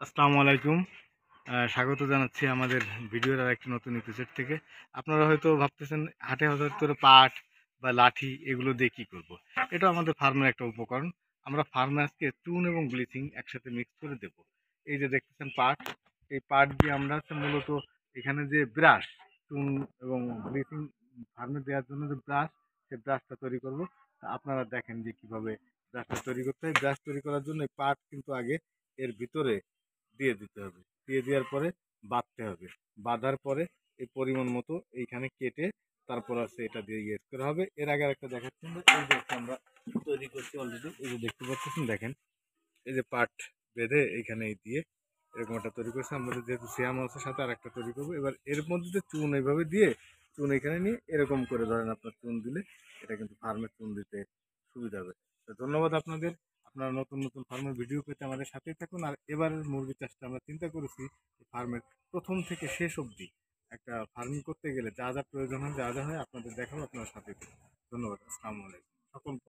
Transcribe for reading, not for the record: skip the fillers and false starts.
আসসালামু আলাইকুম। স্বাগত জানাচ্ছি আমাদের ভিডিওর আরেকটি নতুন এপিসোড থেকে। আপনারা হয়তো ভাবতেছেন হাটে হঠাৎ করে পাট বা লাঠি এগুলো দিয়ে কী করব? এটা আমাদের ফার্মের একটা উপকরণ। আমরা ফার্মে আজকে চুন এবং ব্লিচিং একসাথে মিক্স করে দেব। এই যে দেখতেছেন পাট, এই পাট দিয়ে আমরা হচ্ছে মূলত এখানে যে ব্রাশ, চুন এবং ব্লিচিং ফার্মে দেওয়ার জন্য যে ব্রাশ, সেই ব্রাশটা তৈরি করব। তা আপনারা দেখেন যে কীভাবে ব্রাশটা তৈরি করতে হয়। ব্রাশ তৈরি করার জন্য এই পাট কিন্তু আগে এর ভিতরে দিয়ে দিতে হবে, দিয়ে দেওয়ার পরে বাঁধতে হবে, বাঁধার পরে এই পরিমাণ মতো এইখানে কেটে তারপর আছে এটা দিয়ে ইউজ করা হবে। এর আগে একটা দেখাচ্ছি, এই যে একটা আমরা তৈরি করছি অলরেডি, এই যে দেখতে পাচ্ছেন, দেখেন এই যে পাট বেঁধে এইখানে এই দিয়ে এরকম একটা তৈরি করছে। আমরা যেহেতু সিয়াম আছে সাথে আর একটা তৈরি করবো। এবার এর মধ্যে চুন এইভাবে দিয়ে চুন এখানে নিয়ে এরকম করে ধরেন আপনার চুন দিলে এটা কিন্তু ফার্মে চুন দিতে সুবিধা হবে। তো ধন্যবাদ আপনাদের। আপনারা নতুন নতুন ফার্মের ভিডিও পেতে আমাদের সাথেই থাকুন। আর এবারের মুরগির চাষটা আমরা চিন্তা করেছি ফার্মের প্রথম থেকে শেষ অবধি একটা ফার্মিং করতে গেলে যা যা প্রয়োজন হয়, যা যা হয় আপনাদের দেখাবো, আপনারা সাথেই থাকুন। ধন্যবাদ। আসসালামু আলাইকুম সকল।